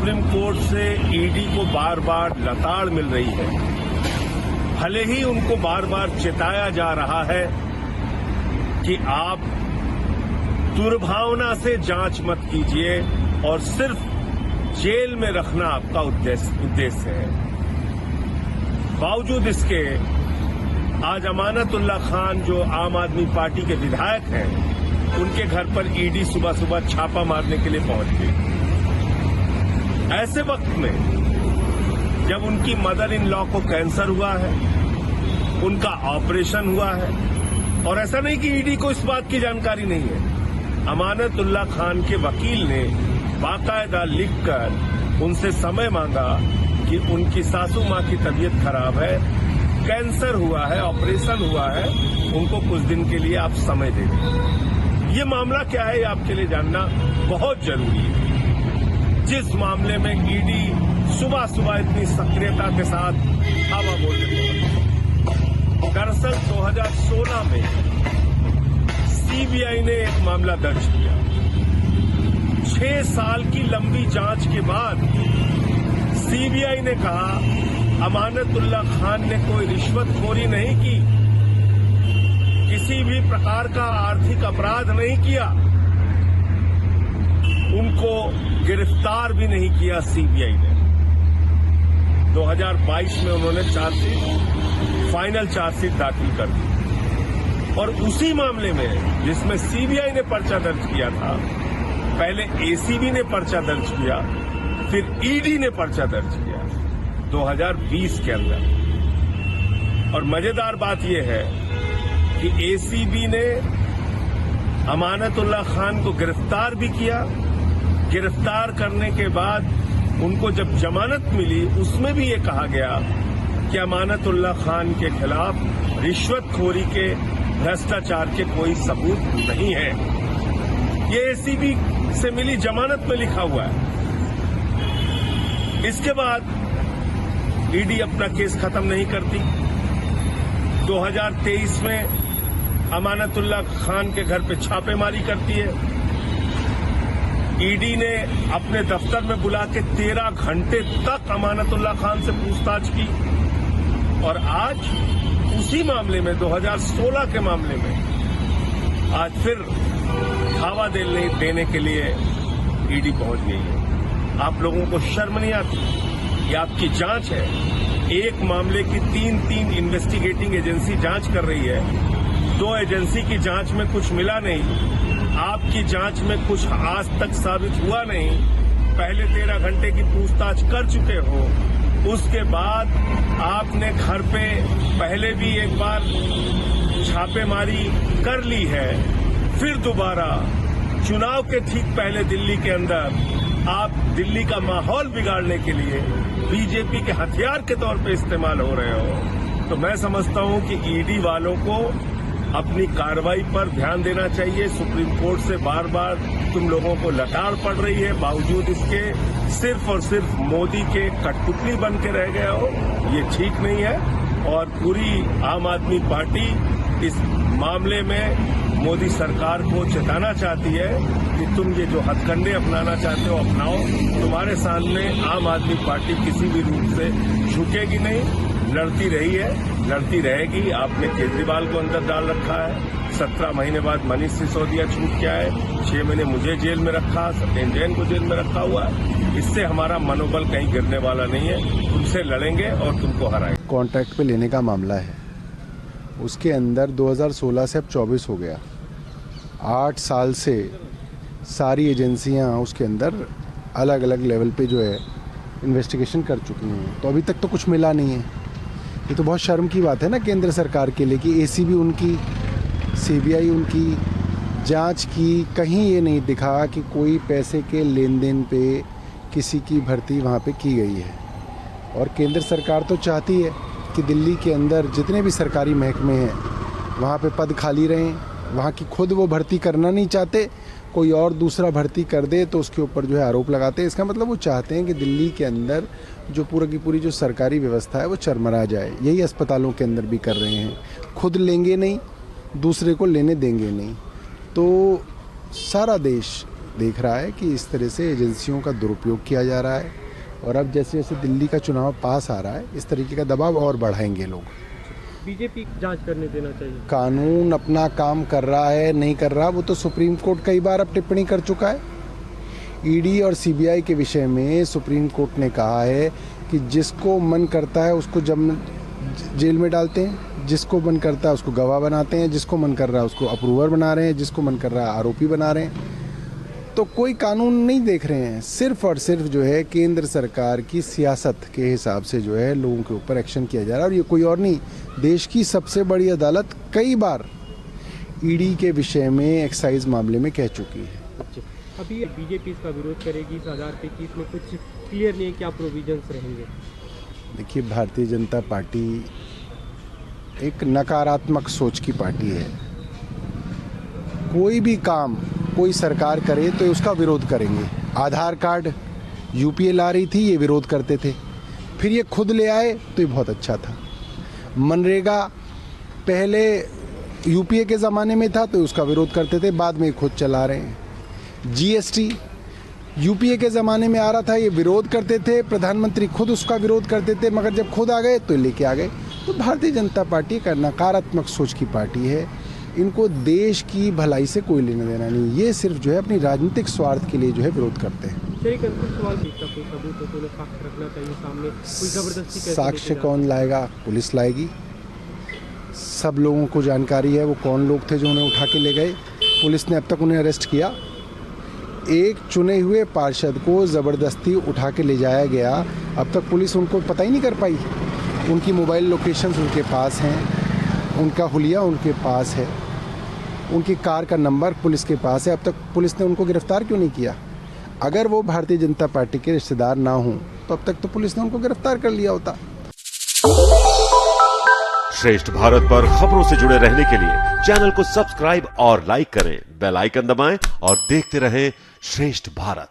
Supreme court से ED को बार बार लताड़ मिल रही है। भले ही उनको बार बार चेताया जा रहा है कि आप दुर्भावना से जांच मत कीजिए और सिर्फ जेल में रखना आपका उद्देश्य है। बावजूद इसके आज अमानतुल्लाह खान जो आम आदमी पार्टी के विधायक हैं, उनके घर पर ईडी सुबह सुबह छापा मारने के लिए पहुंच गई। ऐसे वक्त में जब उनकी मदर इन लॉ को कैंसर हुआ है, उनका ऑपरेशन हुआ है, और ऐसा नहीं कि ईडी को इस बात की जानकारी नहीं है। अमानतुल्लाह खान के वकील ने बाकायदा लिखकर उनसे समय मांगा कि उनकी सासू मां की तबीयत खराब है, कैंसर हुआ है, ऑपरेशन हुआ है, उनको कुछ दिन के लिए आप समय दे दें। ये मामला क्या है, आपके लिए जानना बहुत जरूरी है। जिस मामले में ईडी सुबह सुबह इतनी सक्रियता के साथ हवा बोल रही है, दरअसल 2016 में सीबीआई ने एक मामला दर्ज किया। 6 साल की लंबी जांच के बाद सीबीआई ने कहा अमानतुल्लाह खान ने कोई रिश्वतखोरी नहीं की, किसी भी प्रकार का आर्थिक अपराध नहीं किया, उनको गिरफ्तार भी नहीं किया सीबीआई ने। 2022 में उन्होंने फाइनल चार्जशीट दाखिल कर दी, और उसी मामले में जिसमें सीबीआई ने पर्चा दर्ज किया था, पहले एसीबी ने पर्चा दर्ज किया, फिर ईडी ने पर्चा दर्ज किया 2020 के अंदर। और मजेदार बात यह है कि एसीबी ने अमानतुल्लाह खान को गिरफ्तार भी किया। गिरफ्तार करने के बाद उनको जब जमानत मिली, उसमें भी ये कहा गया कि अमानतुल्लाह खान के खिलाफ रिश्वतखोरी के, भ्रष्टाचार के कोई सबूत नहीं है। ये एसीबी से मिली जमानत में लिखा हुआ है। इसके बाद ईडी अपना केस खत्म नहीं करती। 2023 में अमानतुल्लाह खान के घर पे छापेमारी करती है। ईडी ने अपने दफ्तर में बुला के 13 घंटे तक अमानतुल्लाह खान से पूछताछ की, और आज उसी मामले में 2016 के मामले में आज फिर धावा देने के लिए ईडी पहुंच गई है। आप लोगों को शर्म नहीं आती? ये आपकी जांच है। एक मामले की 3 इन्वेस्टिगेटिंग एजेंसी जांच कर रही है। 2 एजेंसी की जांच में कुछ मिला नहीं, आपकी जांच में कुछ आज तक साबित हुआ नहीं। पहले 13 घंटे की पूछताछ कर चुके हो, उसके बाद आपने घर पे पहले भी एक बार छापेमारी कर ली है, फिर दोबारा चुनाव के ठीक पहले दिल्ली के अंदर आप दिल्ली का माहौल बिगाड़ने के लिए बीजेपी के हथियार के तौर पे इस्तेमाल हो रहे हो। तो मैं समझता हूं कि ईडी वालों को अपनी कार्रवाई पर ध्यान देना चाहिए। सुप्रीम कोर्ट से बार बार तुम लोगों को लताड़ पड़ रही है, बावजूद इसके सिर्फ और सिर्फ मोदी के कठपुतली बन के रह गए हो। ये ठीक नहीं है, और पूरी आम आदमी पार्टी इस मामले में मोदी सरकार को चेताना चाहती है कि तुम ये जो हथकंडे अपनाना चाहते हो अपनाओ। तुम्हारे सामने आम आदमी पार्टी किसी भी रूप से झुकेगी नहीं, लड़ती रही है, लड़ती रहेगी। आपने केजरीवाल को अंदर डाल रखा है, 17 महीने बाद मनीष सिसोदिया छूट के आए, 6 महीने मुझे जेल में रखा, सत्येंद्र जैन को जेल में रखा हुआ है। इससे हमारा मनोबल कहीं गिरने वाला नहीं है। तुमसे लड़ेंगे और तुमको हराएंगे। कॉन्ट्रैक्ट पे लेने का मामला है, उसके अंदर 2016 से अब 24 हो गया। 8 साल से सारी एजेंसियां उसके अंदर अलग अलग लेवल पे जो है इन्वेस्टिगेशन कर चुकी हैं, तो अभी तक तो कुछ मिला नहीं है। ये तो बहुत शर्म की बात है ना केंद्र सरकार के लिए कि एसीबी उनकी, सीबीआई उनकी जांच की, कहीं ये नहीं दिखा कि कोई पैसे के लेन देन पे किसी की भर्ती वहाँ पे की गई है। और केंद्र सरकार तो चाहती है कि दिल्ली के अंदर जितने भी सरकारी महकमे हैं वहाँ पे पद खाली रहें। वहाँ की खुद वो भर्ती करना नहीं चाहते, कोई और दूसरा भर्ती कर दे तो उसके ऊपर जो है आरोप लगाते हैं। इसका मतलब वो चाहते हैं कि दिल्ली के अंदर जो पूरा की पूरी जो सरकारी व्यवस्था है वो चरमरा जाए। यही अस्पतालों के अंदर भी कर रहे हैं, खुद लेंगे नहीं, दूसरे को लेने देंगे नहीं। तो सारा देश देख रहा है कि इस तरह से एजेंसियों का दुरुपयोग किया जा रहा है, और अब जैसे जैसे दिल्ली का चुनाव पास आ रहा है इस तरीके का दबाव और बढ़ाएंगे लोग। बीजेपी जांच करने देना चाहिए। कानून अपना काम कर रहा है नहीं कर रहा, वो तो सुप्रीम कोर्ट कई बार अब टिप्पणी कर चुका है। ईडी और सीबीआई के विषय में सुप्रीम कोर्ट ने कहा है कि जिसको मन करता है उसको जेल में डालते हैं, जिसको मन करता है उसको गवाह बनाते हैं, जिसको मन कर रहा है उसको अप्रूवर बना रहे हैं, जिसको मन कर रहा है आरोपी बना रहे हैं। तो कोई कानून नहीं देख रहे हैं, सिर्फ और सिर्फ जो है केंद्र सरकार की सियासत के हिसाब से जो है लोगों के ऊपर एक्शन किया जा रहा है। और ये कोई और नहीं, देश की सबसे बड़ी अदालत कई बार ईडी के विषय में एक्साइज मामले में कह चुकी है। अभी बीजेपी इसका विरोध करेगी इस आधार पे कि इसमें कुछ क्लियर नहीं है, क्या प्रोविजंस रहेंगे। देखिए, भारतीय जनता पार्टी एक नकारात्मक सोच की पार्टी है। कोई भी काम कोई सरकार करे तो उसका विरोध करेंगे। आधार कार्ड यूपीए ला रही थी, ये विरोध करते थे, फिर ये खुद ले आए तो ये बहुत अच्छा था। मनरेगा पहले यूपीए के ज़माने में था तो उसका विरोध करते थे, बाद में खुद चला रहे हैं। जीएसटी यूपीए के ज़माने में आ रहा था, ये विरोध करते थे, प्रधानमंत्री खुद उसका विरोध करते थे, मगर जब खुद आ गए तो लेके आ गए। तो भारतीय जनता पार्टी का नकारात्मक सोच की पार्टी है। इनको देश की भलाई से कोई लेना देना नहीं, ये सिर्फ जो है अपनी राजनीतिक स्वार्थ के लिए जो है विरोध करते हैं। एक अंतिम सवाल था, कोई सबूत हो तो उन्हें साक्ष्य रखना चाहिए सामने, कोई जबरदस्ती कैसे साक्ष्य कौन लाएगा? पुलिस लाएगी। सब लोगों को जानकारी है वो कौन लोग थे जो उन्हें उठा के ले गए। पुलिस ने अब तक उन्हें अरेस्ट किया। एक चुने हुए पार्षद को ज़बरदस्ती उठा के ले जाया गया, अब तक पुलिस उनको पता ही नहीं कर पाई। उनकी मोबाइल लोकेशंस उनके पास हैं, उनका हुलिया उनके पास है, उनकी कार का नंबर पुलिस के पास है, अब तक पुलिस ने उनको गिरफ्तार क्यों नहीं किया? अगर वो भारतीय जनता पार्टी के रिश्तेदार ना हों तो अब तक तो पुलिस ने उनको गिरफ्तार कर लिया होता। श्रेष्ठ भारत पर खबरों से जुड़े रहने के लिए चैनल को सब्सक्राइब और लाइक करें, बेल आइकन दबाएं और देखते रहें श्रेष्ठ भारत।